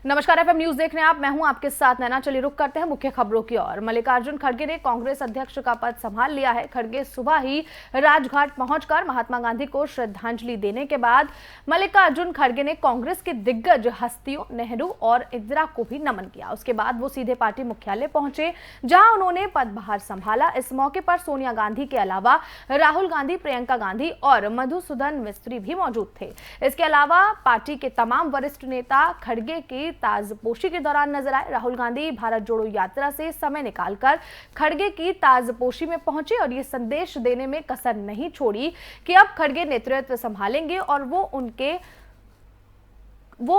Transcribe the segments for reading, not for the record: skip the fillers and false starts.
नमस्कार, FM news देख रहे हैं आप। मैं हूं आपके साथ नैना। चलिए रुक करते हैं मुख्य खबरों की ओर। मल्लिकार्जुन खड़गे ने कांग्रेस अध्यक्ष का पद संभाल लिया है। खड़गे सुबह ही राजघाट पहुंचकर महात्मा गांधी को श्रद्धांजलि देने के बाद मल्लिकार्जुन खड़गे ने कांग्रेस के दिग्गज हस्तियों नेहरू और इंदिरा को भी नमन किया। उसके बाद वो सीधे पार्टी मुख्यालय पहुंचे, जहां उन्होंने पदभार संभाला। इस मौके पर सोनिया गांधी के अलावा राहुल गांधी, प्रियंका गांधी और मधुसूदन मिस्त्री भी मौजूद थे। इसके अलावा पार्टी के तमाम वरिष्ठ नेता खड़गे की ताजपोशी के दौरान नजर आए। राहुल गांधी भारत जोड़ो यात्रा से समय निकालकर खड़गे की ताजपोशी में पहुंचे और ये संदेश देने में कसर नहीं छोड़ी कि अब खड़गे नेतृत्व संभालेंगे और वो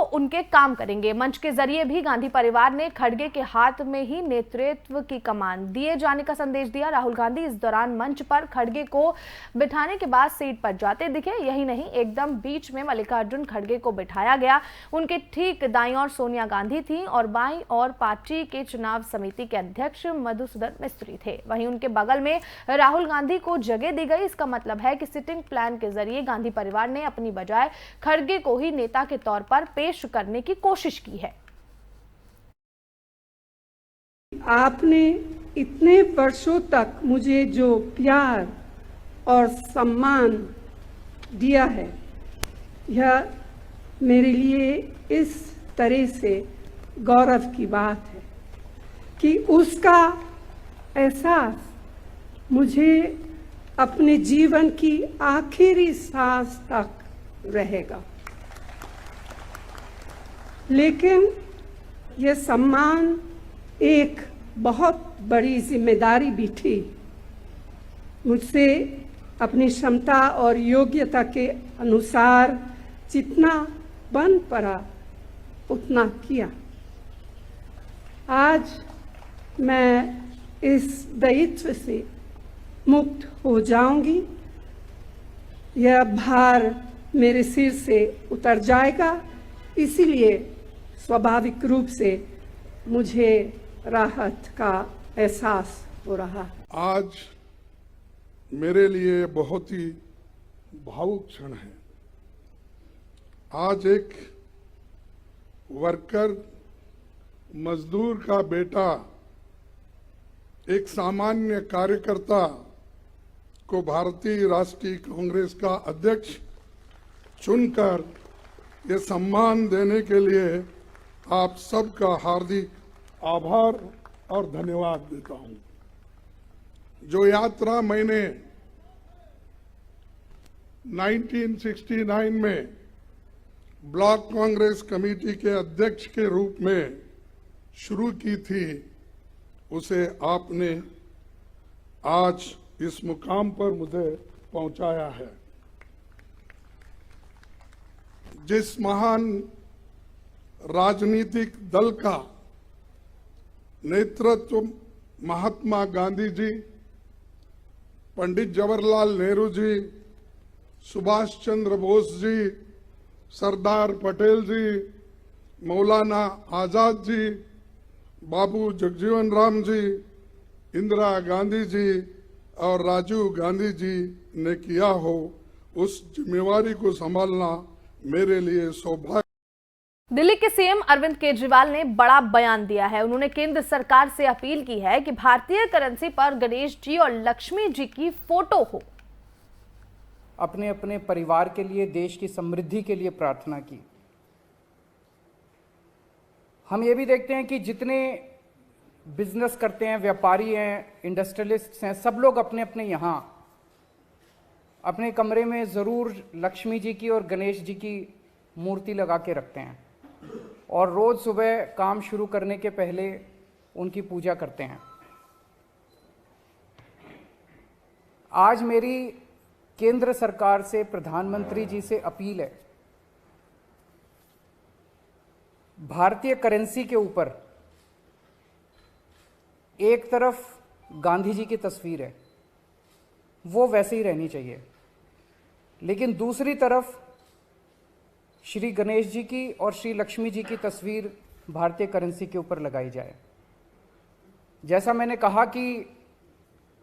उनके काम करेंगे। मंच के जरिए भी गांधी परिवार ने खड़गे के हाथ में ही नेतृत्व की कमान दिए जाने का संदेश दिया। राहुल गांधी इस दौरान मंच पर खड़गे को बिठाने के बाद सीट पर जाते दिखे। यही नहीं, एकदम बीच में मल्लिकार्जुन खड़गे को बिठाया गया। उनके ठीक दाईं ओर सोनिया गांधी थी और बाईं ओर पार्टी के चुनाव समिति के अध्यक्ष मधुसूदन मिस्त्री थे। वहीं उनके बगल में राहुल गांधी को जगह दी गई। इसका मतलब है कि सिटिंग प्लान के जरिए गांधी परिवार ने अपनी बजाय खड़गे को ही नेता के तौर पर पेश करने की कोशिश की है। आपने इतने वर्षों तक मुझे जो प्यार और सम्मान दिया है, यह मेरे लिए इस तरह से गौरव की बात है कि उसका एहसास मुझे अपने जीवन की आखिरी सांस तक रहेगा। लेकिन यह सम्मान एक बहुत बड़ी जिम्मेदारी भी थी। मुझसे अपनी क्षमता और योग्यता के अनुसार जितना बन पड़ा उतना किया। आज मैं इस दायित्व से मुक्त हो जाऊंगी। यह भार मेरे सिर से उतर जाएगा, इसीलिए स्वाभाविक रूप से मुझे राहत का एहसास हो रहा है। आज मेरे लिए बहुत ही भावुक क्षण है। आज एक वर्कर, मजदूर का बेटा, एक सामान्य कार्यकर्ता को भारतीय राष्ट्रीय कांग्रेस का अध्यक्ष चुनकर ये सम्मान देने के लिए आप सबका हार्दिक आभार और धन्यवाद देता हूं। जो यात्रा मैंने 1969 में ब्लॉक कांग्रेस कमेटी के अध्यक्ष के रूप में शुरू की थी, उसे आपने आज इस मुकाम पर मुझे पहुंचाया है। जिस महान राजनीतिक दल का नेतृत्व महात्मा गांधी जी, पंडित जवाहरलाल नेहरू जी, सुभाष चंद्र बोस जी, सरदार पटेल जी, मौलाना आजाद जी, बाबू जगजीवन राम जी, इंदिरा गांधी जी और राजीव गांधी जी ने किया हो, उस जिम्मेवारी को संभालना मेरे लिए सौभाग्य। दिल्ली के सीएम अरविंद केजरीवाल ने बड़ा बयान दिया है। उन्होंने केंद्र सरकार से अपील की है कि भारतीय करेंसी पर गणेश जी और लक्ष्मी जी की फोटो हो। अपने अपने परिवार के लिए, देश की समृद्धि के लिए प्रार्थना की। हम ये भी देखते हैं कि जितने बिजनेस करते हैं, व्यापारी हैं, इंडस्ट्रियलिस्ट्स हैं, सब लोग अपने अपने यहाँ अपने कमरे में ज़रूर लक्ष्मी जी की और गणेश जी की मूर्ति लगा के रखते हैं और रोज़ सुबह काम शुरू करने के पहले उनकी पूजा करते हैं। आज मेरी केंद्र सरकार से, प्रधानमंत्री जी से अपील है, भारतीय करेंसी के ऊपर एक तरफ गांधी जी की तस्वीर है, वो वैसे ही रहनी चाहिए, लेकिन दूसरी तरफ श्री गणेश जी की और श्री लक्ष्मी जी की तस्वीर भारतीय करेंसी के ऊपर लगाई जाए। जैसा मैंने कहा कि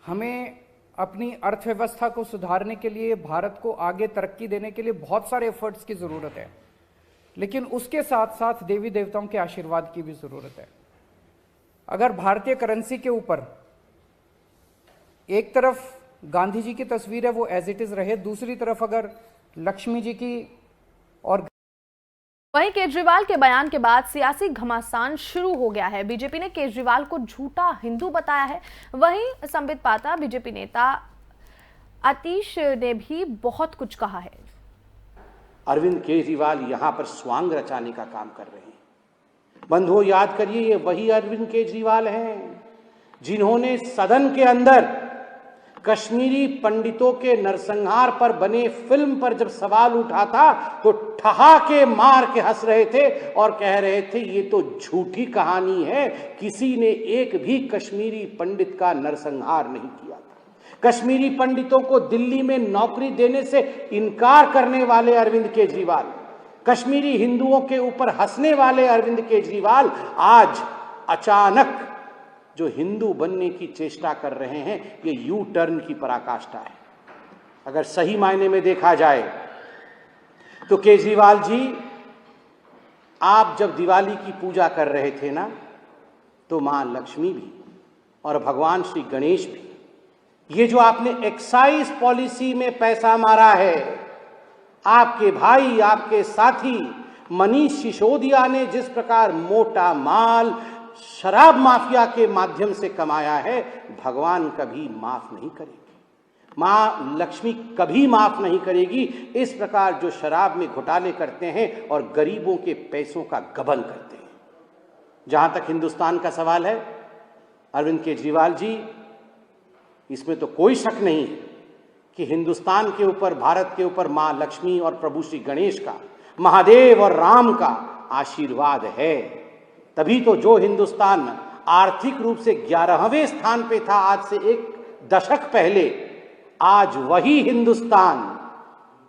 हमें अपनी अर्थव्यवस्था को सुधारने के लिए, भारत को आगे तरक्की देने के लिए बहुत सारे एफर्ट्स की ज़रूरत है, लेकिन उसके साथ साथ देवी देवताओं के आशीर्वाद की भी जरूरत है। अगर भारतीय करेंसी के ऊपर एक तरफ गांधी जी की तस्वीर है, वो एज इट इज रहे, दूसरी तरफ अगर लक्ष्मी जी की और वहीं केजरीवाल के बयान के बाद सियासी घमासान शुरू हो गया है। बीजेपी ने केजरीवाल को झूठा हिंदू बताया है। वहीं संबित पात्रा बीजेपी नेता आतिश ने भी बहुत कुछ कहा है। अरविंद केजरीवाल यहां पर स्वांग रचाने का काम कर रहे हैं। बंधुओं, याद करिए, ये वही अरविंद केजरीवाल हैं जिन्होंने सदन के अंदर कश्मीरी पंडितों के नरसंहार पर बने फिल्म पर जब सवाल उठा था तो ठहाके मार के हंस रहे थे और कह रहे थे ये तो झूठी कहानी है, किसी ने एक भी कश्मीरी पंडित का नरसंहार नहीं किया था। कश्मीरी पंडितों को दिल्ली में नौकरी देने से इनकार करने वाले अरविंद केजरीवाल, कश्मीरी हिंदुओं के ऊपर हंसने वाले अरविंद केजरीवाल आज अचानक जो हिंदू बनने की चेष्टा कर रहे हैं, ये यू टर्न की पराकाष्ठा है। अगर सही मायने में देखा जाए तो केजरीवाल जी, आप जब दिवाली की पूजा कर रहे थे ना, तो मां लक्ष्मी भी और भगवान श्री गणेश भी, ये जो आपने एक्साइज पॉलिसी में पैसा मारा है, आपके भाई, आपके साथी मनीष सिसोदिया ने जिस प्रकार मोटा माल शराब माफिया के माध्यम से कमाया है, भगवान कभी माफ नहीं करेगी, मां लक्ष्मी कभी माफ नहीं करेगी। इस प्रकार जो शराब में घोटाले करते हैं और गरीबों के पैसों का गबन करते हैं। जहां तक हिंदुस्तान का सवाल है, अरविंद केजरीवाल जी, इसमें तो कोई शक नहीं है कि हिंदुस्तान के ऊपर, भारत के ऊपर मां लक्ष्मी और प्रभु श्री गणेश का, महादेव और राम का आशीर्वाद है। तभी तो जो हिंदुस्तान आर्थिक रूप से 11वें स्थान पे था आज से एक दशक पहले, आज वही हिंदुस्तान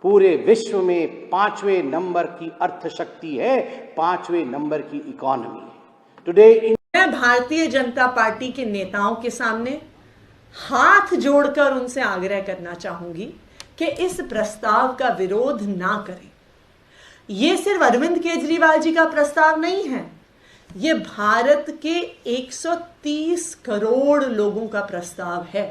पूरे विश्व में 5वें नंबर की अर्थशक्ति है, 5वें नंबर की इकोनॉमी है। टुडे मैं भारतीय जनता पार्टी के नेताओं के सामने हाथ जोड़कर उनसे आग्रह करना चाहूंगी कि इस प्रस्ताव का विरोध ना करें। यह सिर्फ अरविंद केजरीवाल जी का प्रस्ताव नहीं है, ये भारत के 130 करोड़ लोगों का प्रस्ताव है।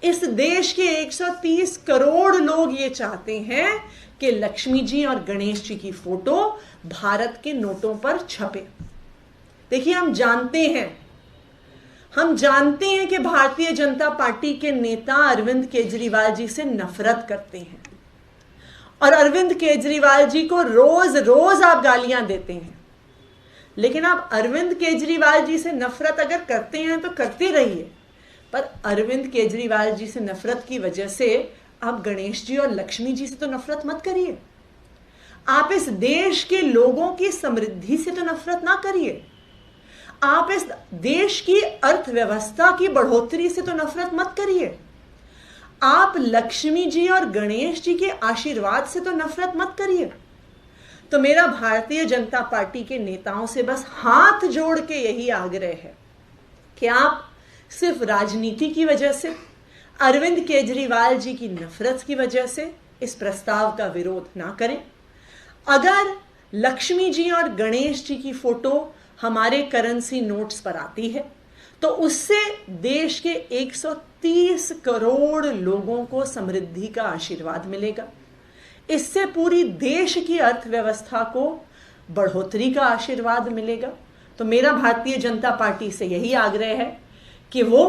इस देश के 130 करोड़ लोग ये चाहते हैं कि लक्ष्मी जी और गणेश जी की फोटो भारत के नोटों पर छपे। देखिए, हम जानते हैं कि भारतीय जनता पार्टी के नेता अरविंद केजरीवाल जी से नफरत करते हैं और अरविंद केजरीवाल जी को रोज रोज आप गालियां देते हैं। लेकिन आप अरविंद केजरीवाल जी से नफरत अगर करते हैं तो करते रहिए, पर अरविंद केजरीवाल जी से नफरत की वजह से आप गणेश जी और लक्ष्मी जी से तो नफरत मत करिए। आप इस देश के लोगों की समृद्धि से तो नफरत ना करिए। आप इस देश की अर्थव्यवस्था की बढ़ोतरी से तो नफरत मत करिए। आप लक्ष्मी जी और गणेश जी के आशीर्वाद से तो नफरत मत करिए। तो मेरा भारतीय जनता पार्टी के नेताओं से बस हाथ जोड़ के यही आग्रह है कि आप सिर्फ राजनीति की वजह से, अरविंद केजरीवाल जी की नफरत की वजह से इस प्रस्ताव का विरोध ना करें। अगर लक्ष्मी जी और गणेश जी की फोटो हमारे करेंसी नोट्स पर आती है तो उससे देश के 130 करोड़ लोगों को समृद्धि का आशीर्वाद मिलेगा। इससे पूरी देश की अर्थव्यवस्था को बढ़ोतरी का आशीर्वाद मिलेगा। तो मेरा भारतीय जनता पार्टी से यही आग्रह है कि वो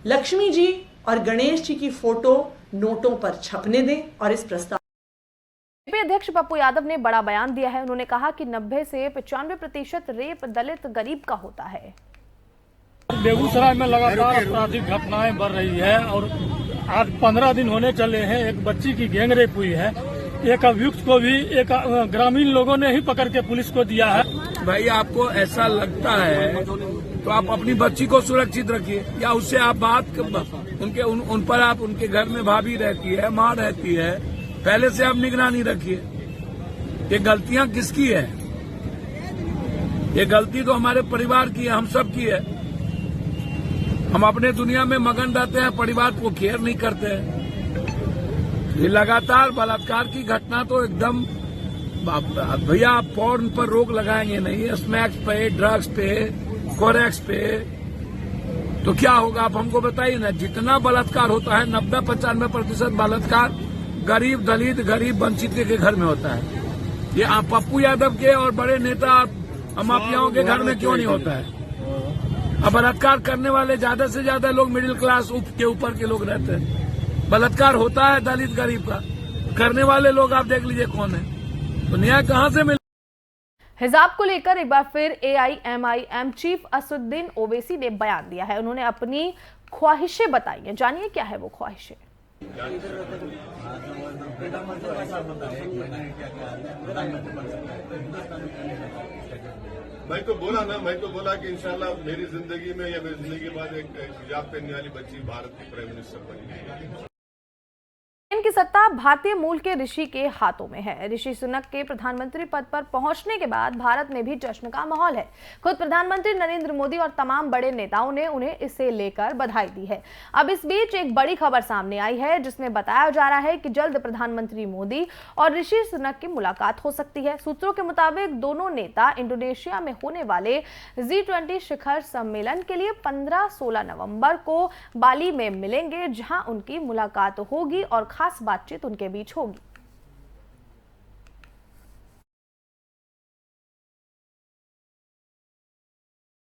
लक्ष्मी जी और गणेश जी की फोटो नोटों पर छपने दें और इस प्रस्ताव। बीजेपी अध्यक्ष पप्पू यादव ने बड़ा बयान दिया है। उन्होंने कहा कि 90 से 95% रेप दलित गरीब का होता है। बेगूसराय में लगातार आपराधिक घटनाएं बढ़ रही है और आज 15 दिन होने चले हैं। एक बच्ची की गैंग रेप हुई है, एक अभियुक्त को भी एक ग्रामीण लोगों ने ही पकड़ के पुलिस को दिया है। भाई, आपको ऐसा लगता है तो आप अपनी बच्ची को सुरक्षित रखिए, या उससे आप बात उन पर आप, उनके घर में भाभी रहती है, माँ रहती है, पहले से आप निगरानी रखिए। ये गलतियां किसकी है? ये गलती तो हमारे परिवार की है, हम सब की है। हम अपने दुनिया में मगन रहते हैं, परिवार को केयर नहीं करते हैं। ये लगातार बलात्कार की घटना तो एकदम भैया आप पॉर्न पर रोक लगाएंगे नहीं, स्मैक्स पे, ड्रग्स पे, कोरेक्स पे, तो क्या होगा आप हमको बताइए ना। जितना बलात्कार होता है 90-95% बलात्कार गरीब दलित, गरीब वंचित के घर में होता है। ये आप पप्पू यादव के और बड़े नेता माफियाओं के घर में क्यों नहीं होता है? अब बलात्कार करने वाले ज्यादा से ज्यादा लोग मिडिल क्लास के ऊपर के लोग रहते हैं। बलात्कार होता है दलित गरीब का, करने वाले लोग आप देख लीजिए कौन है, तो न्याय कहाँ से मिले? हिजाब को लेकर एक बार फिर AIMIM चीफ असदुद्दीन ओवैसी ने बयान दिया है। उन्होंने अपनी ख्वाहिशें बताई हैं, जानिए क्या है वो ख्वाहिशें। मैं तो बोला कि इंशाल्लाह मेरी जिंदगी में या मेरी जिंदगी के बाद एक हिजाब पहनने वाली बच्ची भारत की प्राइम मिनिस्टर बनेगी। इनकी सत्ता भारतीय मूल के ऋषि के हाथों में है। ऋषि सुनक के प्रधानमंत्री पद पर पहुंचने के बाद भारत में भी जश्न का माहौल है। खुद प्रधानमंत्री नरेंद्र मोदी और तमाम बड़े नेताओं ने उन्हें इसे लेकर बधाई दी है। अब इस बीच एक बड़ी खबर सामने आई है जिसमें बताया जा रहा है कि जल्द प्रधानमंत्री मोदी और ऋषि सुनक की मुलाकात हो सकती है। सूत्रों के मुताबिक दोनों नेता इंडोनेशिया में होने वाले G20 शिखर सम्मेलन के लिए 15-16 नवंबर को बाली में मिलेंगे, जहां उनकी मुलाकात होगी और खास बातचीत उनके बीच होगी।